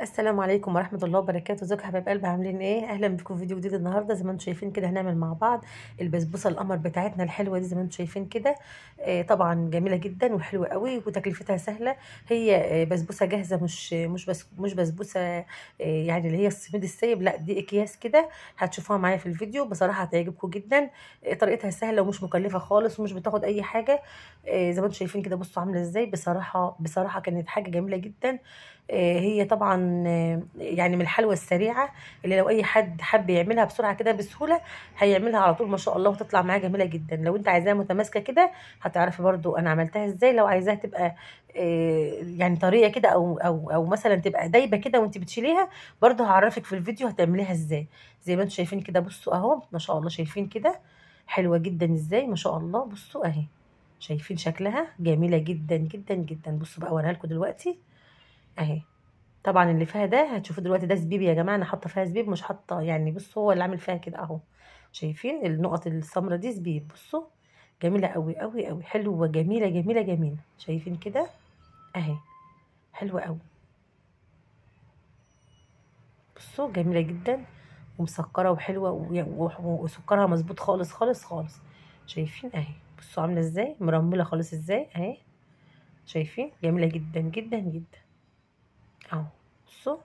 السلام عليكم ورحمة الله وبركاته. ازيكم يا حبايب قلبي؟ عاملين ايه؟ اهلا بكم في فيديو جديد النهارده. زي ما انتم شايفين كده هنعمل مع بعض البسبوسه القمر بتاعتنا الحلوه دي. زي ما انتم شايفين كده طبعا جميله جدا وحلوه قوي وتكلفتها سهله. هي بسبوسه جاهزه، مش بسبوسه يعني اللي هي السميد السايب، لا دي اكياس كده. هتشوفوها معايا في الفيديو، بصراحه هتعجبكم جدا. طريقتها سهله ومش مكلفه خالص ومش بتاخد اي حاجه. زي ما انتم شايفين كده، بصوا عامله ازاي. بصراحه كانت حاجه جميله جدا. هي طبعا يعني من الحلوى السريعه اللي لو اي حد حب يعملها بسرعه كده بسهوله هيعملها على طول ما شاء الله، وتطلع معاه جميله جدا. لو انت عايزاها متماسكه كده هتعرفي برضو انا عملتها ازاي. لو عايزاها تبقى يعني طريه كده او مثلا تبقى دايبه كده وانت بتشيليها، برضو هعرفك في الفيديو هتعمليها ازاي. زي ما انتم شايفين كده، بصوا اهو ما شاء الله، شايفين كده حلوه جدا ازاي ما شاء الله. بصوا اهي، شايفين شكلها جميله جدا جدا جدا. بصوا بقى اوريها لكم دلوقتي اهي. طبعا اللي فيها ده هتشوفوا دلوقتي ده زبيب يا جماعه، انا حاطه فيها زبيب مش حاطه يعني. بصوا هو اللي عامل فيها كده اهو، شايفين النقط السمراء دي زبيب. بصوا جميله قوي قوي قوي، حلوه جميله جميله جميله. شايفين كده اهي، حلوه قوي. بصوا جميله جدا ومسكره وحلوه وسكرها مظبوط خالص خالص خالص. شايفين اهي، بصوا عامله ازاي مرمله خالص ازاي اهي. شايفين جميله جدا جدا جدا اهو. بصوا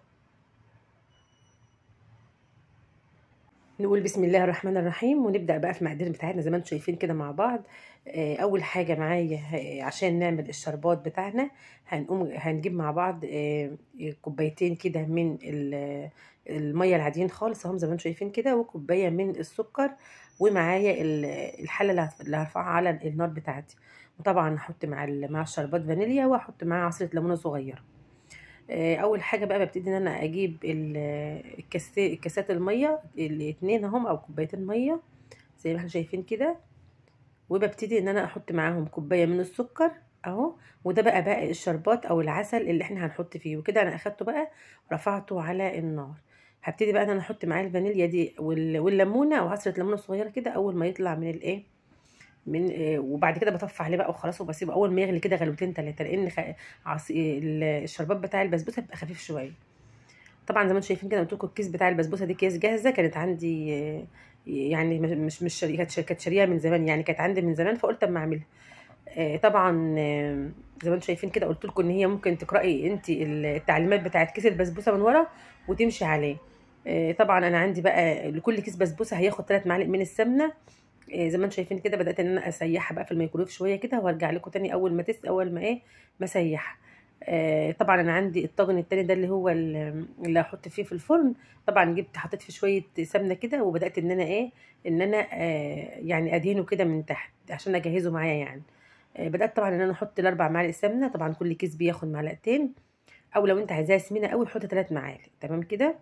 نقول بسم الله الرحمن الرحيم ونبدأ بقى في المقادير بتاعتنا زي ما انتم شايفين كده مع بعض. أول حاجة معايا عشان نعمل الشربات بتاعنا هنجيب مع بعض كوبايتين كده من المية العاديين خالص اهم زي ما انتم شايفين كده، وكوباية من السكر. ومعايا الحلة اللي هرفعها على النار بتاعتي. وطبعا هحط مع الشربات فانيليا، واحط معاه عصرة ليمونة صغيرة. اول حاجه بقى ببتدي ان انا اجيب الكاسات الميه الاتنين اهم او كوبايتين ميه زي ما احنا شايفين كده. وببتدي ان انا احط معاهم كوبايه من السكر اهو. وده بقى الشربات او العسل اللي احنا هنحط فيه. وكده انا اخدته بقى رفعته على النار. هبتدي بقى ان انا احط معاه الفانيليا دي والليمونه او عصره ليمونه صغيره كده اول ما يطلع من الايه من وبعد كده بطفي عليه بقى وخلاص، وبسيبه اول ما يغلي كده غلوتين ثلاثه، لان الشربات بتاع البسبوسه بيبقى خفيف شويه. طبعا زي ما انتم شايفين كده قلت لكم الكيس بتاع البسبوسه دي كيس جاهزه كانت عندي. يعني مش شاريه، كانت شاريها من زمان يعني، كانت عندي من زمان فقلت اما اعملها. طبعا زي ما انتم شايفين كده قلت لكم ان هي ممكن تقراي انت التعليمات بتاعت كيس البسبوسه من ورا وتمشي عليه. طبعا انا عندي بقى لكل كيس بسبوسه هياخد 3 معالق من السمنه. زي ما انتم شايفين كده بدات ان انا اسيحها بقى في الميكرويف شويه كده، وارجع لكم تاني اول ما ايه ما اسيحها. طبعا انا عندي الطاجن التاني ده اللي هو اللي هحط فيه في الفرن. طبعا حطيت فيه شويه سمنه كده، وبدات ان انا يعني ادهنه كده من تحت عشان اجهزه معايا يعني. بدات طبعا ان انا احط الاربع معالق سمنه. طبعا كل كيس بياخد معلقتين، او لو انت عايزاها سمينه قوي حط 3 معالق تمام كده.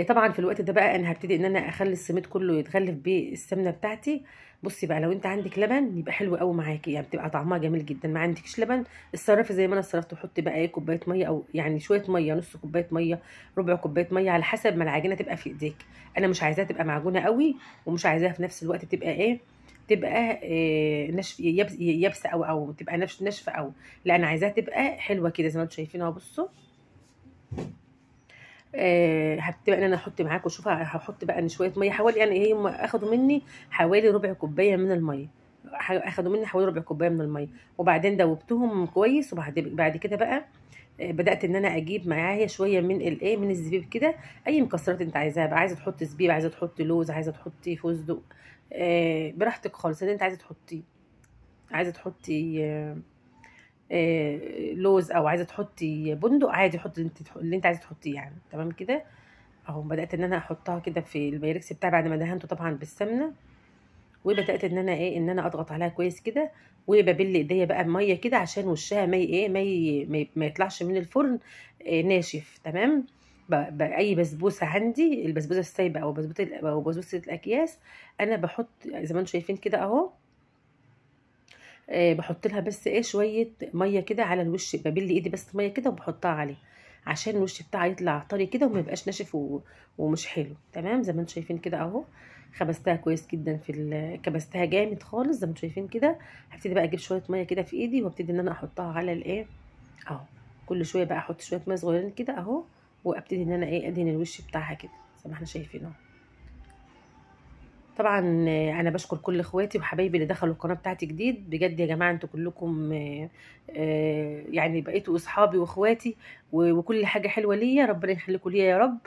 طبعا في الوقت ده بقى انا هبتدي ان انا اخلي السميد كله يتغلف بالسمنه بتاعتي. بصي بقى، لو انت عندك لبن يبقى حلو قوي معاكي، يعني بتبقى طعمها جميل جدا. ما عندكش لبن اتصرفي زي ما انا اتصرفت، وحطي بقى ايه كوبايه ميه، او يعني شويه ميه، نص كوبايه ميه، ربع كوبايه ميه، على حسب ما العجينه تبقى في ايديك. انا مش عايزاها تبقى معجونه قوي، ومش عايزاها في نفس الوقت تبقى تبقى نشف يابسه او تبقى ناشفه او لا، انا عايزاها تبقى حلوه كده زي ما انتم شايفين اهو. بصوا هبتدي بقى ان انا احط معاكم. شوف هحط بقى ان شويه ميه حوالي، يعني ايه هم اخدوا مني حوالي ربع كوبايه من الميه. اخدوا مني حوالي ربع كوبايه من الميه، وبعدين دوبتهم كويس. وبعد كده بقى بدات ان انا اجيب معايا شويه من من الزبيب كده. اي مكسرات انت عايزاها بقى، عايزه تحطي زبيب، عايزه تحطي لوز، عايزه تحطي فستق، براحتك خالص اللي انت عايزه تحطيه. عايزه تحطي لوز او عايزه تحطي بندق عادي، حطي اللي انت عايزه تحطيه يعني تمام كده اهو. بدات ان انا احطها كده في البايركس بتاعي بعد ما دهنته طبعا بالسمنه. وبدات ان انا ان انا اضغط عليها كويس كده، وببل ايديا بقى بميه كده عشان وشها ما يطلعش من الفرن ناشف تمام. اي بسبوسه عندي، البسبوسه السايبه او بسبوسه الاكياس، انا بحط زي ما انتم شايفين كده اهو. بحط لها بس شويه ميه كده على الوش، ببل ايدي بس ميه كده وبحطها عليه عشان الوش بتاعها يطلع طري كده وما يبقاش ناشف ومش حلو تمام. زي ما انتم شايفين كده اهو، خبزتها كويس جدا كبستها جامد خالص زي ما انتم شايفين كده. هبتدي بقى اجيب شويه ميه كده في ايدي، وابتدي ان انا احطها على اهو. كل شويه بقى احط شويه ميه صغيرين كده اهو، وابتدي ان انا ايه ادهن الوش بتاعها كده زي ما احنا شايفين اهو. طبعا انا بشكر كل اخواتي وحبايبي اللي دخلوا القناه بتاعتي جديد، بجد يا جماعه انتوا كلكم يعني بقيتوا اصحابي واخواتي وكل حاجه حلوه ليا، ربنا يخليكم ليا يا رب.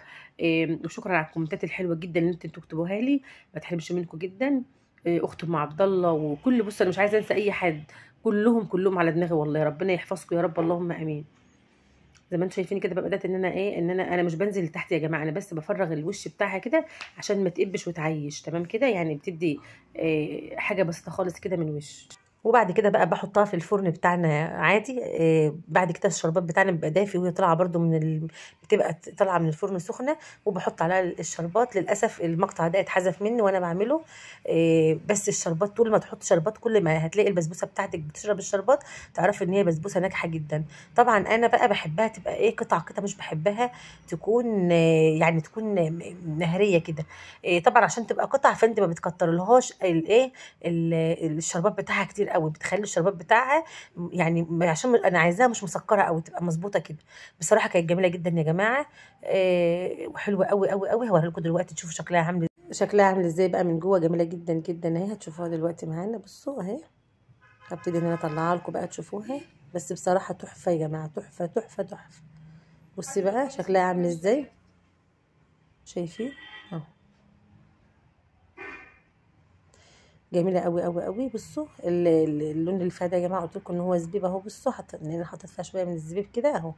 وشكرا على الكومنتات الحلوه جدا اللي انتوا تكتبوها لي، ما تحرمش منكم جدا. اخت ام عبد الله وكل، بص انا مش عايزه انسى اي حد، كلهم على دماغي والله، ربنا يحفظكم يا رب اللهم امين. زي ما انتم شايفين كده بقى، بدات ان انا ايه ان انا مش بنزل لتحت يا جماعه، انا بس بفرغ الوش بتاعها كده عشان ما تقبش وتعيش، تمام كده يعني بتدي حاجه بسيطه خالص كده من وش. وبعد كده بقى بحطها في الفرن بتاعنا عادي. بعد كده الشربات بتاعنا بيبقى دافي، وهي طالعه برده بتبقى طالعه من الفرن سخنه، وبحط عليها الشربات. للاسف المقطع ده اتحذف مني وانا بعمله. بس الشربات طول ما تحط شربات كل ما هتلاقي البسبوسه بتاعتك بتشرب الشربات، تعرفي ان هي بسبوسه ناجحه جدا. طبعا انا بقى بحبها تبقى ايه قطع كده، مش بحبها تكون يعني تكون نهريه كده. طبعا عشان تبقى قطع فانت ما بتكترلهاش الايه الشربات بتاعها كتير قوي، بتخلي الشربات بتاعها يعني عشان انا عايزاها مش مسكره قوي، تبقى مظبوطه كده. بصراحه كانت جميله جدا يا جماعه، وحلوه قوي قوي قوي. هوريها لكم دلوقتي تشوفوا شكلها عامل ازاي بقى من جوه، جميله جدا جدا اهي، هتشوفوها دلوقتي معانا. بصوا اهي، هبتدي ان انا اطلعها لكم بقى تشوفوها. بس بصراحه تحفه يا جماعه، تحفه تحفه تحفه. بصي بقى شكلها عامل ازاي، شايفين اهو، جميله قوي قوي قوي. بصوا اللون اللي فيها ده يا جماعه، قلت لكم ان هو زبيب اهو. بصوا ان انا حاطط فيها شويه من الزبيب كده اهو،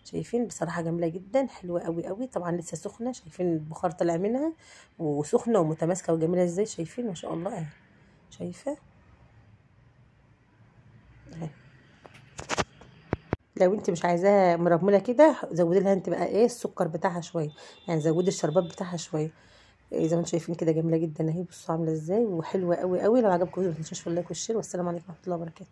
شايفين بصراحه جميله جدا، حلوه قوي قوي. طبعا لسه سخنه، شايفين البخار طالع منها وسخنه ومتماسكه وجميله ازاي، شايفين ما شاء الله اهي، شايفه اهي. لو انت مش عايزاها مرمله كده، زودي لها انت بقى ايه السكر بتاعها شويه، يعني زودي الشربات بتاعها شويه. زي ما انتم شايفين كده جميله جدا اهي. بصوا عامله ازاي وحلوه قوي قوي. لو عجبكم الفيديو ما تنسوش في اللايك والشير، والسلام عليكم ورحمه الله وبركاته.